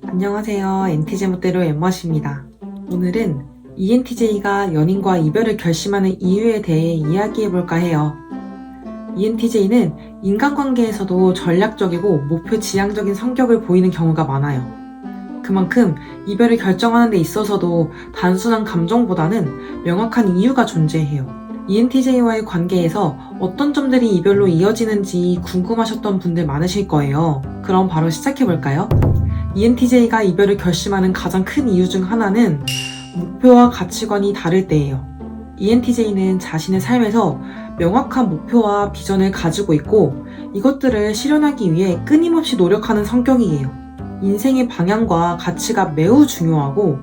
안녕하세요. NT제멋대로 엠멋입니다. 오늘은 ENTJ가 연인과 이별을 결심하는 이유에 대해 이야기해볼까 해요. ENTJ는 인간관계에서도 전략적이고 목표 지향적인 성격을 보이는 경우가 많아요. 그만큼 이별을 결정하는 데 있어서도 단순한 감정보다는 명확한 이유가 존재해요. ENTJ와의 관계에서 어떤 점들이 이별로 이어지는지 궁금하셨던 분들 많으실 거예요. 그럼 바로 시작해볼까요? ENTJ가 이별을 결심하는 가장 큰 이유 중 하나는 목표와 가치관이 다를 때예요. ENTJ는 자신의 삶에서 명확한 목표와 비전을 가지고 있고 이것들을 실현하기 위해 끊임없이 노력하는 성격이에요. 인생의 방향과 가치가 매우 중요하고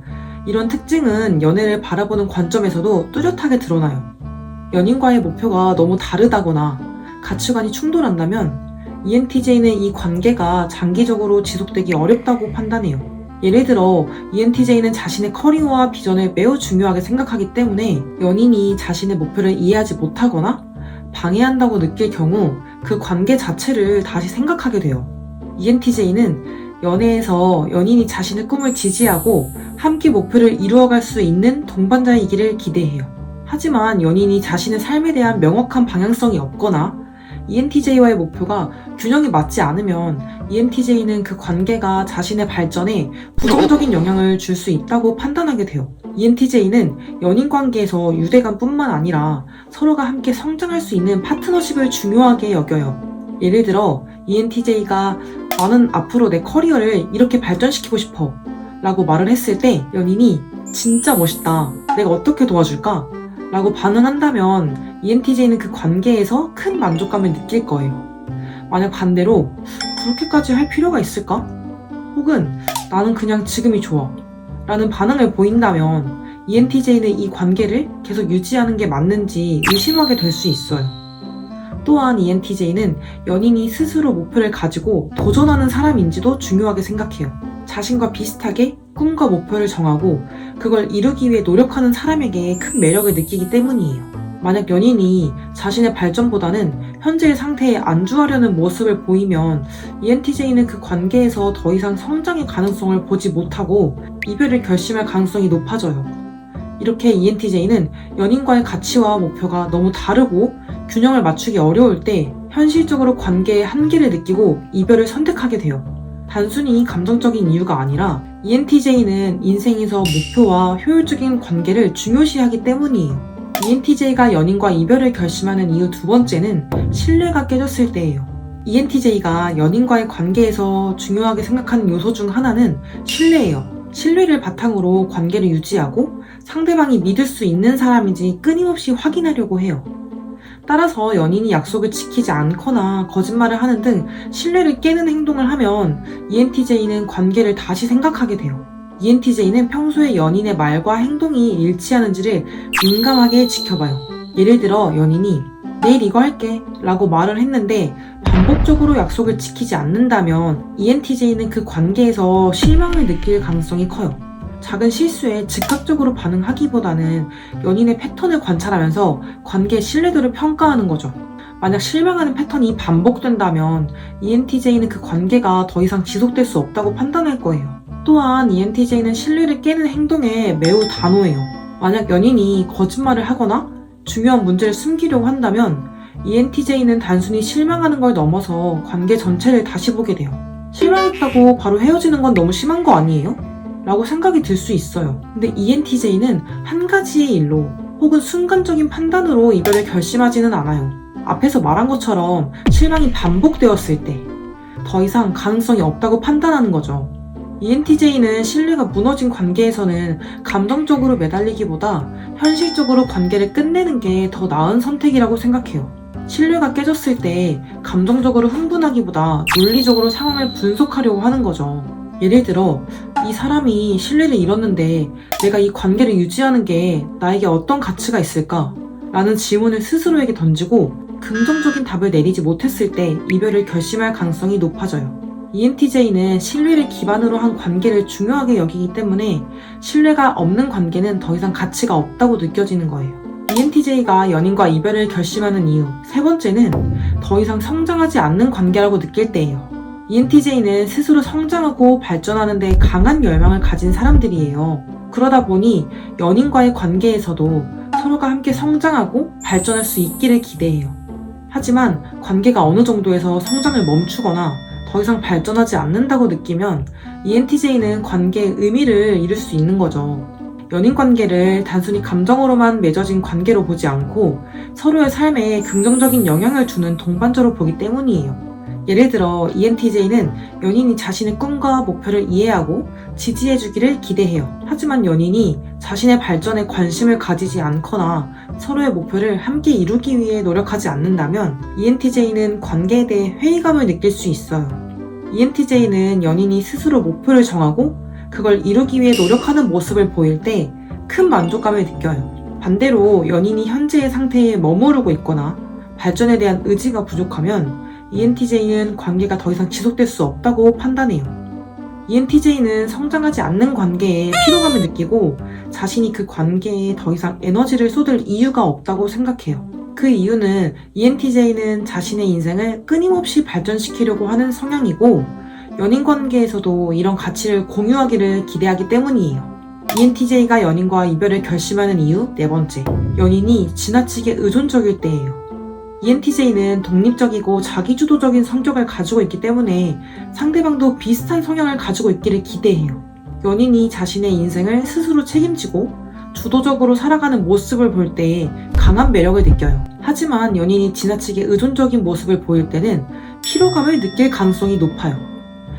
이런 특징은 연애를 바라보는 관점에서도 뚜렷하게 드러나요. 연인과의 목표가 너무 다르다거나 가치관이 충돌한다면 ENTJ는 이 관계가 장기적으로 지속되기 어렵다고 판단해요. 예를 들어 ENTJ는 자신의 커리어와 비전을 매우 중요하게 생각하기 때문에 연인이 자신의 목표를 이해하지 못하거나 방해한다고 느낄 경우 그 관계 자체를 다시 생각하게 돼요. ENTJ는 연애에서 연인이 자신의 꿈을 지지하고 함께 목표를 이루어갈 수 있는 동반자이기를 기대해요. 하지만 연인이 자신의 삶에 대한 명확한 방향성이 없거나 ENTJ와의 목표가 균형이 맞지 않으면 ENTJ는 그 관계가 자신의 발전에 부정적인 영향을 줄 수 있다고 판단하게 돼요. ENTJ는 연인 관계에서 유대감뿐만 아니라 서로가 함께 성장할 수 있는 파트너십을 중요하게 여겨요. 예를 들어 ENTJ가 나는 앞으로 내 커리어를 이렇게 발전시키고 싶어 라고 말을 했을 때 연인이 진짜 멋있다. 내가 어떻게 도와줄까? 라고 반응한다면 ENTJ는 그 관계에서 큰 만족감을 느낄 거예요. 만약 반대로 그렇게까지 할 필요가 있을까? 혹은 나는 그냥 지금이 좋아 라는 반응을 보인다면 ENTJ는 이 관계를 계속 유지하는 게 맞는지 의심하게 될 수 있어요. 또한 ENTJ는 연인이 스스로 목표를 가지고 도전하는 사람인지도 중요하게 생각해요. 자신과 비슷하게 꿈과 목표를 정하고 그걸 이루기 위해 노력하는 사람에게 큰 매력을 느끼기 때문이에요. 만약 연인이 자신의 발전보다는 현재의 상태에 안주하려는 모습을 보이면 ENTJ는 그 관계에서 더 이상 성장의 가능성을 보지 못하고 이별을 결심할 가능성이 높아져요. 이렇게 ENTJ는 연인과의 가치와 목표가 너무 다르고 균형을 맞추기 어려울 때 현실적으로 관계의 한계를 느끼고 이별을 선택하게 돼요. 단순히 감정적인 이유가 아니라 ENTJ는 인생에서 목표와 효율적인 관계를 중요시하기 때문이에요. ENTJ가 연인과 이별을 결심하는 이유 두 번째는 신뢰가 깨졌을 때예요. ENTJ가 연인과의 관계에서 중요하게 생각하는 요소 중 하나는 신뢰예요. 신뢰를 바탕으로 관계를 유지하고 상대방이 믿을 수 있는 사람인지 끊임없이 확인하려고 해요. 따라서 연인이 약속을 지키지 않거나 거짓말을 하는 등 신뢰를 깨는 행동을 하면 ENTJ는 관계를 다시 생각하게 돼요. ENTJ는 평소에 연인의 말과 행동이 일치하는지를 민감하게 지켜봐요. 예를 들어 연인이 내일 이거 할게 라고 말을 했는데 반복적으로 약속을 지키지 않는다면 ENTJ는 그 관계에서 실망을 느낄 가능성이 커요. 작은 실수에 즉각적으로 반응하기보다는 연인의 패턴을 관찰하면서 관계의 신뢰도를 평가하는 거죠. 만약 실망하는 패턴이 반복된다면 ENTJ는 그 관계가 더 이상 지속될 수 없다고 판단할 거예요. 또한 ENTJ는 신뢰를 깨는 행동에 매우 단호해요. 만약 연인이 거짓말을 하거나 중요한 문제를 숨기려고 한다면 ENTJ는 단순히 실망하는 걸 넘어서 관계 전체를 다시 보게 돼요. 실망했다고 바로 헤어지는 건 너무 심한 거 아니에요? 라고 생각이 들 수 있어요. 근데 ENTJ는 한 가지의 일로 혹은 순간적인 판단으로 이별을 결심하지는 않아요. 앞에서 말한 것처럼 실망이 반복되었을 때 더 이상 가능성이 없다고 판단하는 거죠. ENTJ는 신뢰가 무너진 관계에서는 감정적으로 매달리기보다 현실적으로 관계를 끝내는 게 더 나은 선택이라고 생각해요. 신뢰가 깨졌을 때 감정적으로 흥분하기보다 논리적으로 상황을 분석하려고 하는 거죠. 예를 들어 이 사람이 신뢰를 잃었는데 내가 이 관계를 유지하는 게 나에게 어떤 가치가 있을까? 라는 질문을 스스로에게 던지고 긍정적인 답을 내리지 못했을 때 이별을 결심할 가능성이 높아져요. ENTJ는 신뢰를 기반으로 한 관계를 중요하게 여기기 때문에 신뢰가 없는 관계는 더 이상 가치가 없다고 느껴지는 거예요. ENTJ가 연인과 이별을 결심하는 이유 세 번째는 더 이상 성장하지 않는 관계라고 느낄 때예요. ENTJ는 스스로 성장하고 발전하는 데 강한 열망을 가진 사람들이에요. 그러다 보니 연인과의 관계에서도 서로가 함께 성장하고 발전할 수 있기를 기대해요. 하지만 관계가 어느 정도에서 성장을 멈추거나 더 이상 발전하지 않는다고 느끼면 ENTJ는 관계의 의미를 잃을 수 있는 거죠. 연인 관계를 단순히 감정으로만 맺어진 관계로 보지 않고 서로의 삶에 긍정적인 영향을 주는 동반자로 보기 때문이에요. 예를 들어 ENTJ는 연인이 자신의 꿈과 목표를 이해하고 지지해주기를 기대해요. 하지만 연인이 자신의 발전에 관심을 가지지 않거나 서로의 목표를 함께 이루기 위해 노력하지 않는다면 ENTJ는 관계에 대해 회의감을 느낄 수 있어요. ENTJ는 연인이 스스로 목표를 정하고 그걸 이루기 위해 노력하는 모습을 보일 때 큰 만족감을 느껴요. 반대로 연인이 현재의 상태에 머무르고 있거나 발전에 대한 의지가 부족하면 ENTJ는 관계가 더 이상 지속될 수 없다고 판단해요. ENTJ는 성장하지 않는 관계에 피로감을 느끼고 자신이 그 관계에 더 이상 에너지를 쏟을 이유가 없다고 생각해요. 그 이유는 ENTJ는 자신의 인생을 끊임없이 발전시키려고 하는 성향이고 연인 관계에서도 이런 가치를 공유하기를 기대하기 때문이에요. ENTJ가 연인과 이별을 결심하는 이유 4번째, 연인이 지나치게 의존적일 때예요. ENTJ는 독립적이고 자기주도적인 성격을 가지고 있기 때문에 상대방도 비슷한 성향을 가지고 있기를 기대해요. 연인이 자신의 인생을 스스로 책임지고 주도적으로 살아가는 모습을 볼 때 강한 매력을 느껴요. 하지만 연인이 지나치게 의존적인 모습을 보일 때는 피로감을 느낄 가능성이 높아요.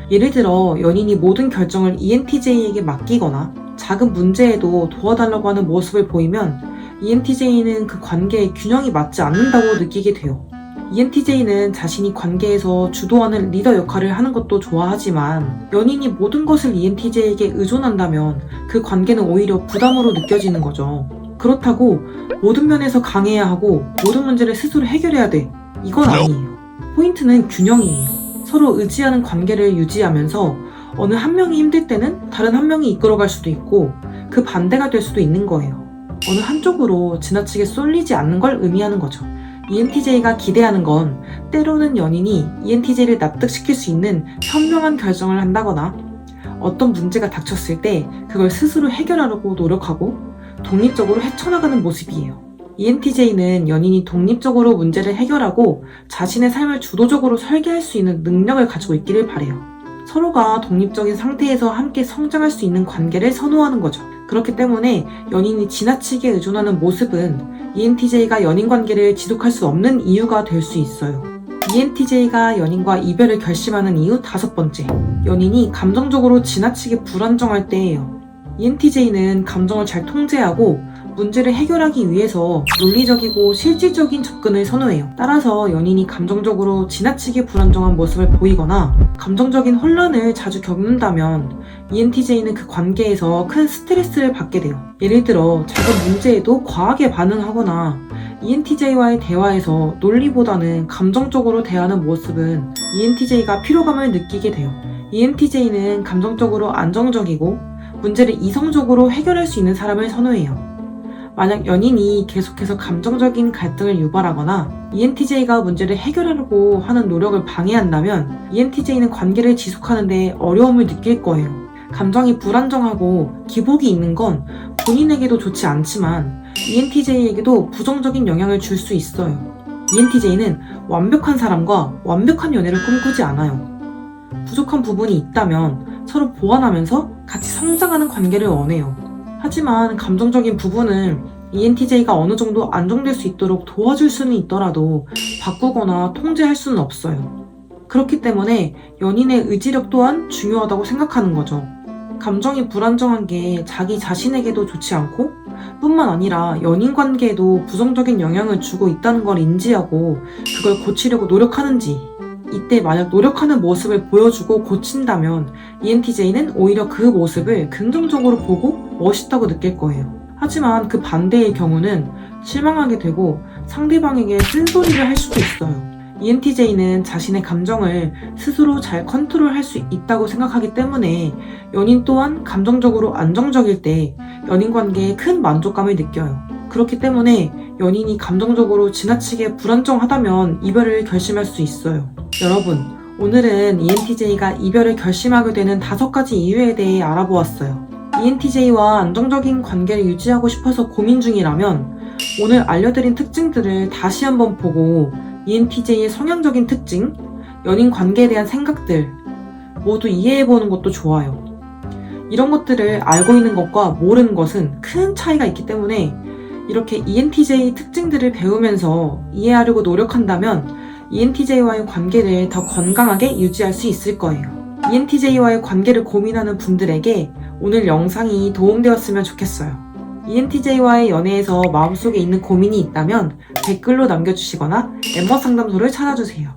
예를 들어 연인이 모든 결정을 ENTJ에게 맡기거나 작은 문제에도 도와달라고 하는 모습을 보이면 ENTJ는 그 관계의 균형이 맞지 않는다고 느끼게 돼요. ENTJ는 자신이 관계에서 주도하는 리더 역할을 하는 것도 좋아하지만 연인이 모든 것을 ENTJ에게 의존한다면 그 관계는 오히려 부담으로 느껴지는 거죠. 그렇다고 모든 면에서 강해야 하고 모든 문제를 스스로 해결해야 돼. 이건 아니에요. 포인트는 균형이에요. 서로 의지하는 관계를 유지하면서 어느 한 명이 힘들 때는 다른 한 명이 이끌어갈 수도 있고 그 반대가 될 수도 있는 거예요. 어느 한쪽으로 지나치게 쏠리지 않는 걸 의미하는 거죠. ENTJ가 기대하는 건 때로는 연인이 ENTJ를 납득시킬 수 있는 현명한 결정을 한다거나 어떤 문제가 닥쳤을 때 그걸 스스로 해결하려고 노력하고 독립적으로 헤쳐나가는 모습이에요. ENTJ는 연인이 독립적으로 문제를 해결하고 자신의 삶을 주도적으로 설계할 수 있는 능력을 가지고 있기를 바래요. 서로가 독립적인 상태에서 함께 성장할 수 있는 관계를 선호하는 거죠. 그렇기 때문에 연인이 지나치게 의존하는 모습은 ENTJ가 연인 관계를 지속할 수 없는 이유가 될 수 있어요. ENTJ가 연인과 이별을 결심하는 이유 5번째, 연인이 감정적으로 지나치게 불안정할 때예요. ENTJ는 감정을 잘 통제하고 문제를 해결하기 위해서 논리적이고 실질적인 접근을 선호해요. 따라서 연인이 감정적으로 지나치게 불안정한 모습을 보이거나 감정적인 혼란을 자주 겪는다면 ENTJ는 그 관계에서 큰 스트레스를 받게 돼요. 예를 들어 작은 문제에도 과하게 반응하거나 ENTJ와의 대화에서 논리보다는 감정적으로 대하는 모습은 ENTJ가 피로감을 느끼게 돼요. ENTJ는 감정적으로 안정적이고 문제를 이성적으로 해결할 수 있는 사람을 선호해요. 만약 연인이 계속해서 감정적인 갈등을 유발하거나 ENTJ가 문제를 해결하려고 하는 노력을 방해한다면 ENTJ는 관계를 지속하는 데 어려움을 느낄 거예요. 감정이 불안정하고 기복이 있는 건 본인에게도 좋지 않지만 ENTJ에게도 부정적인 영향을 줄 수 있어요. ENTJ는 완벽한 사람과 완벽한 연애를 꿈꾸지 않아요. 부족한 부분이 있다면 서로 보완하면서 같이 성장하는 관계를 원해요. 하지만 감정적인 부분은 ENTJ가 어느 정도 안정될 수 있도록 도와줄 수는 있더라도 바꾸거나 통제할 수는 없어요. 그렇기 때문에 연인의 의지력 또한 중요하다고 생각하는 거죠. 감정이 불안정한 게 자기 자신에게도 좋지 않고 뿐만 아니라 연인 관계에도 부정적인 영향을 주고 있다는 걸 인지하고 그걸 고치려고 노력하는지, 이때 만약 노력하는 모습을 보여주고 고친다면 ENTJ는 오히려 그 모습을 긍정적으로 보고 멋있다고 느낄 거예요. 하지만 그 반대의 경우는 실망하게 되고 상대방에게 쓴소리를 할 수도 있어요. ENTJ는 자신의 감정을 스스로 잘 컨트롤할 수 있다고 생각하기 때문에 연인 또한 감정적으로 안정적일 때 연인 관계에 큰 만족감을 느껴요. 그렇기 때문에 연인이 감정적으로 지나치게 불안정하다면 이별을 결심할 수 있어요. 여러분, 오늘은 ENTJ가 이별을 결심하게 되는 5가지 이유에 대해 알아보았어요. ENTJ와 안정적인 관계를 유지하고 싶어서 고민 중이라면 오늘 알려드린 특징들을 다시 한번 보고 ENTJ의 성향적인 특징, 연인 관계에 대한 생각들 모두 이해해보는 것도 좋아요. 이런 것들을 알고 있는 것과 모르는 것은 큰 차이가 있기 때문에 이렇게 ENTJ 특징들을 배우면서 이해하려고 노력한다면 ENTJ와의 관계를 더 건강하게 유지할 수 있을 거예요. ENTJ와의 관계를 고민하는 분들에게 오늘 영상이 도움되었으면 좋겠어요. ENTJ와의 연애에서 마음속에 있는 고민이 있다면 댓글로 남겨주시거나 엠머 상담소를 찾아주세요.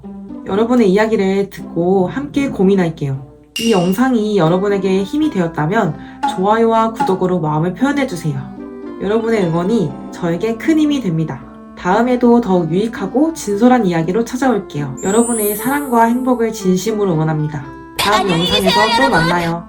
여러분의 이야기를 듣고 함께 고민할게요. 이 영상이 여러분에게 힘이 되었다면 좋아요와 구독으로 마음을 표현해주세요. 여러분의 응원이 저에게 큰 힘이 됩니다. 다음에도 더욱 유익하고 진솔한 이야기로 찾아올게요. 여러분의 사랑과 행복을 진심으로 응원합니다. 다음 영상에서 또 만나요.